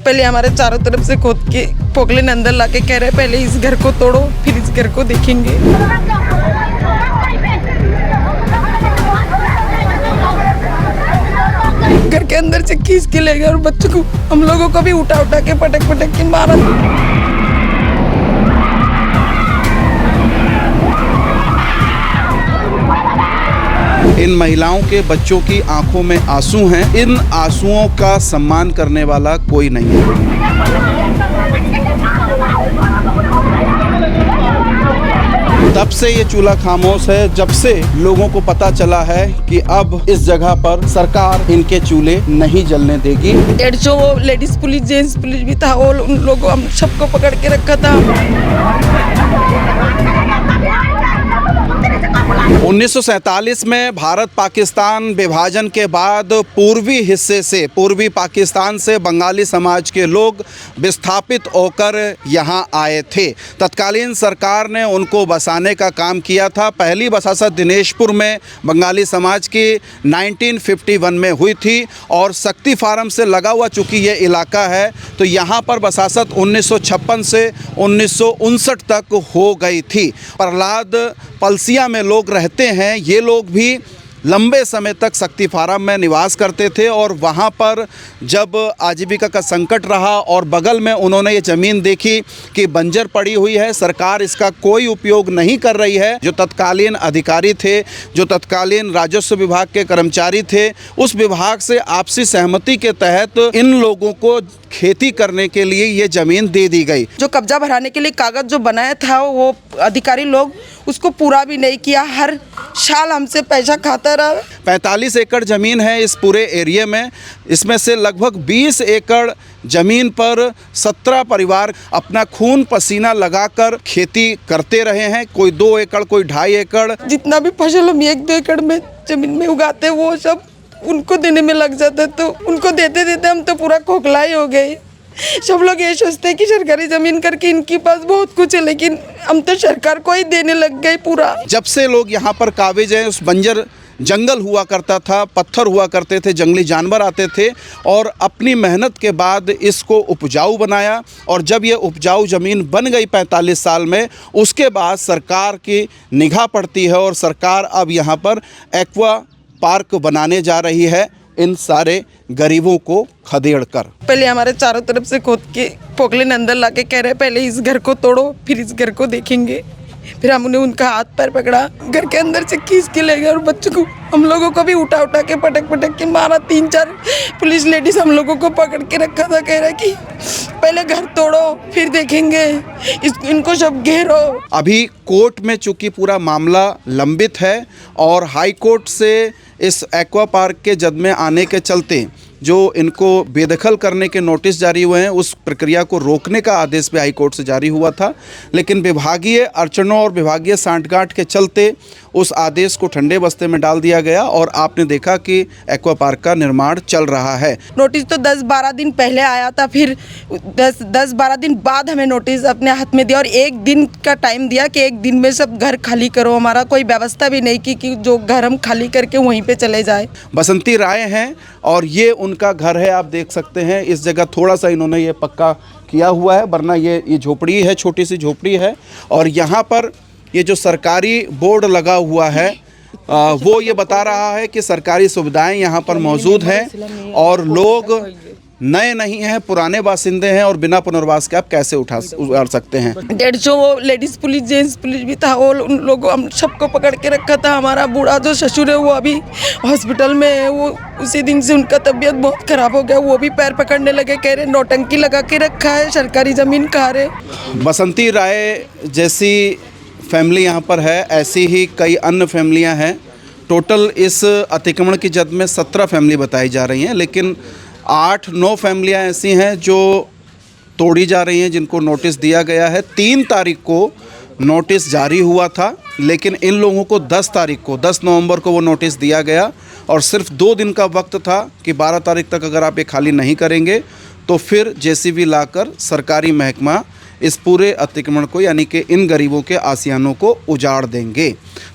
पहले हमारे चारों तरफ से खोद के पोकलेन अंदर लाके कह रहे पहले इस घर को तोड़ो फिर इस घर को देखेंगे। घर के अंदर से खींच के ले गए और बच्चों को हम लोगों को भी उठा उठा के पटक पटक के मारा। इन महिलाओं के बच्चों की आंखों में आंसू हैं। इन आंसुओं का सम्मान करने वाला कोई नहीं है। तब से ये चूल्हा खामोश है, जब से लोगों को पता चला है कि अब इस जगह पर सरकार इनके चूल्हे नहीं जलने देगी। 150 वो लेडीज पुलिस जेंट्स पुलिस भी था, वो उन लोगों हम सबको पकड़ के रखा था। 1947 में भारत पाकिस्तान विभाजन के बाद पूर्वी हिस्से से, पूर्वी पाकिस्तान से बंगाली समाज के लोग विस्थापित होकर यहाँ आए थे। तत्कालीन सरकार ने उनको बसाने का काम किया था। पहली बसासत दिनेशपुर में बंगाली समाज की 1951 में हुई थी और शक्ति फार्म से लगा हुआ चूँकि ये इलाका है तो यहाँ पर बसासत 1956 से 1959 तक हो गई थी। प्रहलाद पलसिया में लोग रहते हैं। ये लोग भी लंबे समय तक शक्ति फार्म में निवास करते थे और वहाँ पर जब आजीविका का संकट रहा और बगल में उन्होंने ये ज़मीन देखी कि बंजर पड़ी हुई है, सरकार इसका कोई उपयोग नहीं कर रही है। जो तत्कालीन अधिकारी थे, जो तत्कालीन राजस्व विभाग के कर्मचारी थे, उस विभाग से आपसी सहमति के तहत इन लोगों को खेती करने के लिए ये ज़मीन दे दी गई। जो कब्जा भराने के लिए कागज जो बनाया था वो अधिकारी लोग उसको पूरा भी नहीं किया, हर साल हमसे पैसा खाता रहा। 45 एकड़ ज़मीन है इस पूरे एरिया में। इसमें से लगभग 20 एकड़ ज़मीन पर 17 परिवार अपना खून पसीना लगाकर खेती करते रहे हैं। कोई 2 एकड़, कोई 2.5 एकड़। जितना भी फसल हम 1-2 एकड़ में ज़मीन में उगाते वो सब उनको देने में लग जाता, तो उनको देते देते हम तो पूरा खोखला ही हो गए। सब लोग ये सोचते हैं कि सरकारी ज़मीन करके इनके पास बहुत कुछ है, लेकिन हम तो सरकार को ही देने लग गए पूरा। जब से लोग यहाँ पर काबिज हैं, उस बंजर जंगल हुआ करता था, पत्थर हुआ करते थे, जंगली जानवर आते थे और अपनी मेहनत के बाद इसको उपजाऊ बनाया। और जब ये उपजाऊ ज़मीन बन गई 45 साल में, उसके बाद सरकार की निगाह पड़ती है और सरकार अब यहाँ पर एक्वा पार्क बनाने जा रही है इन सारे गरीबों को खदेड़ कर। पहले हमारे चारों तरफ से खोद के पोकलेन अंदर लाके कह रहे पहले इस घर को तोड़ो फिर इस घर को देखेंगे। फिर हमने उनका हाथ पैर पकड़ा, घर के अंदर से खींच के ले गए और बच्चों को हम लोगों को भी उठा उठा के पटक पटक के मारा। 3-4 पुलिस लेडीज हम लोगों को पकड़ के रखा था, कह रहा कि पहले घर तोड़ो फिर देखेंगे, इनको सब घेरो। अभी कोर्ट में चूंकि पूरा मामला लंबित है और हाई कोर्ट से इस एक्वा पार्क के जद में आने के चलते जो इनको बेदखल करने के नोटिस जारी हुए हैं, उस प्रक्रिया को रोकने का आदेश भी हाई कोर्ट से जारी हुआ था। लेकिन विभागीय अड़चनों और विभागीय सांठगांठ के चलते उस आदेश को ठंडे बस्ते में डाल दिया गया और आपने देखा कि एक्वा पार्क का निर्माण चल रहा है। नोटिस तो 10-12 दिन पहले आया था, फिर 10-12 दिन बाद हमें नोटिस अपने हाथ में दिया और 1 दिन का टाइम दिया कि 1 दिन में सब घर खाली करो। हमारा कोई व्यवस्था भी नहीं की कि जो घर हम खाली करके वहीं पे चले जाए। बसंती राय हैं और ये उनका घर है, आप देख सकते हैं। इस जगह थोड़ा सा इन्होंने ये पक्का किया हुआ है, वरना ये झोपड़ी है, छोटी सी झोपड़ी है। और यहाँ पर ये जो सरकारी बोर्ड लगा हुआ है वो ये बता रहा है कि सरकारी सुविधाएं यहाँ पर मौजूद हैं और लोग नए नहीं हैं, पुराने बासिंदे हैं और बिना पुनर्वास के आप कैसे उतार सकते हैं। 150 वो लेडीज पुलिस जेंट्स पुलिस भी था, वो उन लोगों हम सबको पकड़ के रखा था। हमारा बूढ़ा जो ससुर है वो अभी हॉस्पिटल में है, वो उसी दिन से उनका तबीयत बहुत ख़राब हो गया। वो भी पैर पकड़ने लगे, कह रहे नौटंकी लगा के रखा है, सरकारी ज़मीन खा रहे। बसंती राय जैसी फैमिली यहाँ पर है, ऐसी ही कई अन्य फैमिलियाँ हैं। टोटल इस अतिक्रमण की जद में 17 फैमिली बताई जा रही हैं, लेकिन 8-9 फैमिलियाँ ऐसी हैं जो तोड़ी जा रही हैं, जिनको नोटिस दिया गया है। 3 तारीख को नोटिस जारी हुआ था, लेकिन इन लोगों को 10 तारीख को 10 नवंबर को वो नोटिस दिया गया और सिर्फ 2 दिन का वक्त था कि 12 तारीख तक अगर आप ये खाली नहीं करेंगे तो फिर जेसीबी लाकर सरकारी महकमा इस पूरे अतिक्रमण को, यानी कि इन गरीबों के आसियानों को उजाड़ देंगे।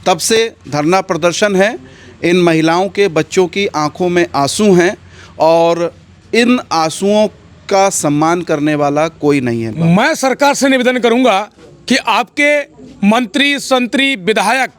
तब से धरना प्रदर्शन है। इन महिलाओं के बच्चों की आंखों में आंसू हैं और इन आंसुओं उसका सम्मान करने वाला कोई नहीं है। मैं सरकार से निवेदन करूंगा कि आपके मंत्री, संतरी, विधायक,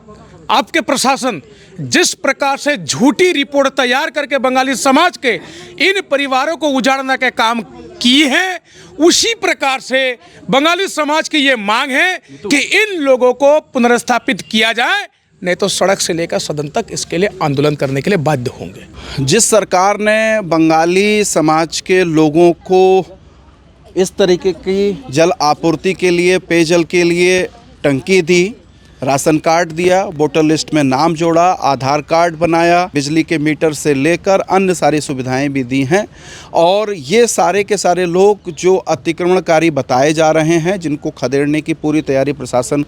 आपके प्रशासन जिस प्रकार से झूठी रिपोर्ट तैयार करके बंगाली समाज के इन परिवारों को उजाड़ने के काम किए हैं, उसी प्रकार से बंगाली समाज की ये मांग है कि इन लोगों को पुनर्स्थापित किया जाए, नहीं तो सड़क से लेकर सदन तक इसके लिए आंदोलन करने के लिए बाध्य होंगे। जिस सरकार ने बंगाली समाज के लोगों को इस तरीके की जल आपूर्ति के लिए, पेयजल के लिए टंकी दी, राशन कार्ड दिया, वोटर लिस्ट में नाम जोड़ा, आधार कार्ड बनाया, बिजली के मीटर से लेकर अन्य सारी सुविधाएं भी दी हैं, और ये सारे के सारे लोग जो अतिक्रमणकारी बताए जा रहे हैं, जिनको खदेड़ने की पूरी तैयारी प्रशासन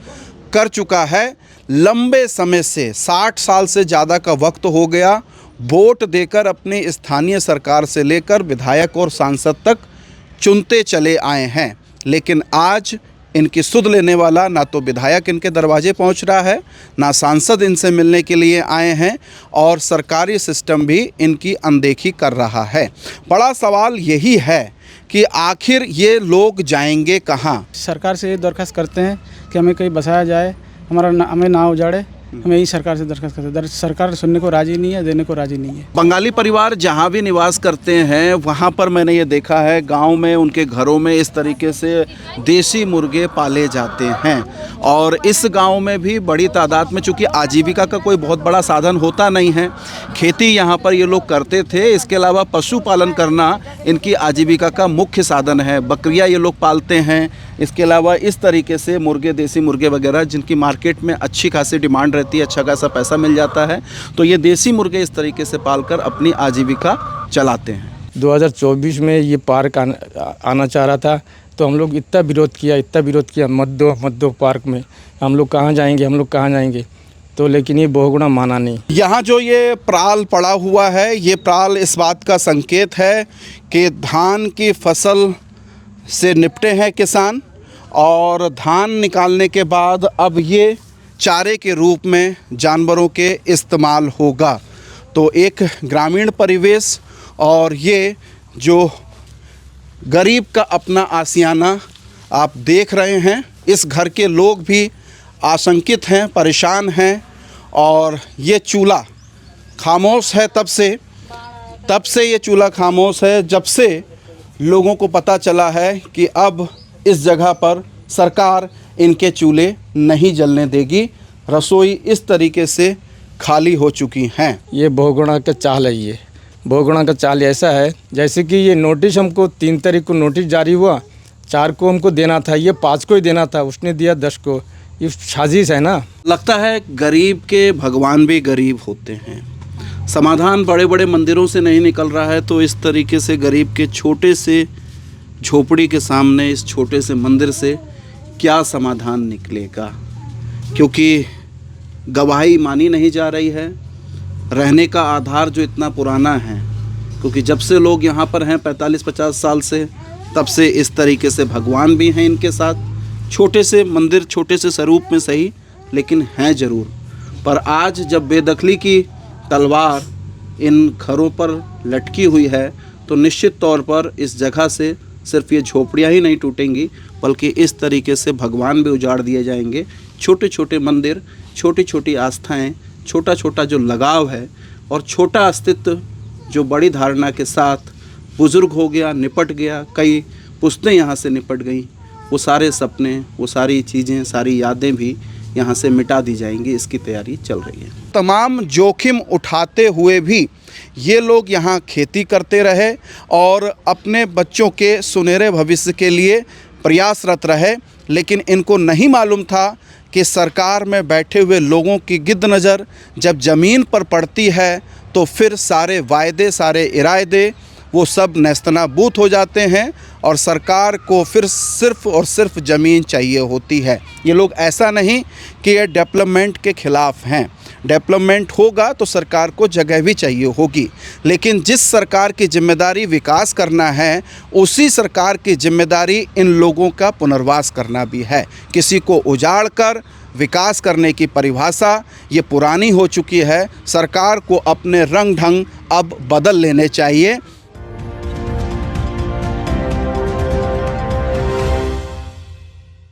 कर चुका है, लंबे समय से 60 साल से ज़्यादा का वक्त हो गया, वोट देकर अपनी स्थानीय सरकार से लेकर विधायक और सांसद तक चुनते चले आए हैं, लेकिन आज इनकी सुध लेने वाला ना तो विधायक इनके दरवाजे पहुंच रहा है, ना सांसद इनसे मिलने के लिए आए हैं, और सरकारी सिस्टम भी इनकी अनदेखी कर रहा है। बड़ा सवाल यही है कि आखिर ये लोग जाएंगे कहाँ। सरकार से ये दरख्वास्त करते हैं कि हमें कहीं बसाया जाए, हमें ना उजाड़े, हम यही सरकार से दरख्वास्त करते हैं। सरकार सुनने को राजी नहीं है, देने को राजी नहीं है। बंगाली परिवार जहाँ भी निवास करते हैं वहाँ पर मैंने ये देखा है, गांव में उनके घरों में इस तरीके से देसी मुर्गे पाले जाते हैं, और इस गांव में भी बड़ी तादाद में, चूँकि आजीविका का कोई बहुत बड़ा साधन होता नहीं है, खेती यहाँ पर ये लोग करते थे, इसके अलावा पशुपालन करना इनकी आजीविका का मुख्य साधन है। बकरियाँ ये लोग पालते हैं, इसके अलावा इस तरीके से मुर्गे, देसी मुर्गे वगैरह, जिनकी मार्केट में अच्छी खासी डिमांड रहती है, अच्छा खासा पैसा मिल जाता है, तो ये देसी मुर्गे इस तरीके से पालकर अपनी आजीविका चलाते हैं। 2024 में ये पार्क आना चाह रहा था, तो हम लोग इतना विरोध किया, मत दो पार्क में, हम लोग कहाँ जाएंगे, तो लेकिन ये बहुगुणा माना नहीं। यहाँ जो ये प्राल पड़ा हुआ है, ये प्राल इस बात का संकेत है कि धान की फसल से निपटे हैं किसान, और धान निकालने के बाद अब ये चारे के रूप में जानवरों के इस्तेमाल होगा। तो एक ग्रामीण परिवेश और ये जो गरीब का अपना आशियाना आप देख रहे हैं, इस घर के लोग भी आशंकित हैं, परेशान हैं, और ये चूल्हा खामोश है तब से ये चूल्हा खामोश है जब से लोगों को पता चला है कि अब इस जगह पर सरकार इनके चूल्हे नहीं जलने देगी। रसोई इस तरीके से खाली हो चुकी हैं। ये बहुगुणा का चाल है। ये बहुगुणा का चाल ऐसा है जैसे कि ये नोटिस हमको 3 तारीख को नोटिस जारी हुआ, 4 को हमको देना था, ये 5 को ही देना था, उसने दिया 10 को। ये साजिश है ना। लगता है गरीब के भगवान भी गरीब होते हैं। समाधान बड़े बड़े मंदिरों से नहीं निकल रहा है, तो इस तरीके से गरीब के छोटे से झोपड़ी के सामने, इस छोटे से मंदिर से क्या समाधान निकलेगा, क्योंकि गवाही मानी नहीं जा रही है। रहने का आधार जो इतना पुराना है, क्योंकि जब से लोग यहाँ पर हैं 45-50 साल से, तब से इस तरीके से भगवान भी हैं इनके साथ। छोटे से मंदिर, छोटे से स्वरूप में सही, लेकिन हैं ज़रूर। पर आज जब बेदखली की तलवार इन घरों पर लटकी हुई है, तो निश्चित तौर पर इस जगह से सिर्फ ये झोपड़ियाँ ही नहीं टूटेंगी, बल्कि इस तरीके से भगवान भी उजाड़ दिए जाएंगे। छोटे छोटे मंदिर, छोटी छोटी आस्थाएं, छोटा छोटा जो लगाव है और छोटा अस्तित्व जो बड़ी धारणा के साथ बुज़ुर्ग हो गया, निपट गया, कई पुश्तें यहाँ से निपट गईं, वो सारे सपने, वो सारी चीज़ें, सारी यादें भी यहाँ से मिटा दी जाएंगी। इसकी तैयारी चल रही है। तमाम जोखिम उठाते हुए भी ये लोग यहाँ खेती करते रहे और अपने बच्चों के सुनहरे भविष्य के लिए प्रयासरत रहे, लेकिन इनको नहीं मालूम था कि सरकार में बैठे हुए लोगों की गिद्ध नज़र जब ज़मीन पर पड़ती है तो फिर सारे वायदे, सारे इरादे वो सब नेस्तनाबूद हो जाते हैं और सरकार को फिर सिर्फ़ और सिर्फ ज़मीन चाहिए होती है। ये लोग ऐसा नहीं कि ये डेवलपमेंट के ख़िलाफ़ हैं। डेवलपमेंट होगा तो सरकार को जगह भी चाहिए होगी, लेकिन जिस सरकार की जिम्मेदारी विकास करना है, उसी सरकार की जिम्मेदारी इन लोगों का पुनर्वास करना भी है। किसी को उजाड़ कर विकास करने की परिभाषा ये पुरानी हो चुकी है। सरकार को अपने रंग ढंग अब बदल लेने चाहिए।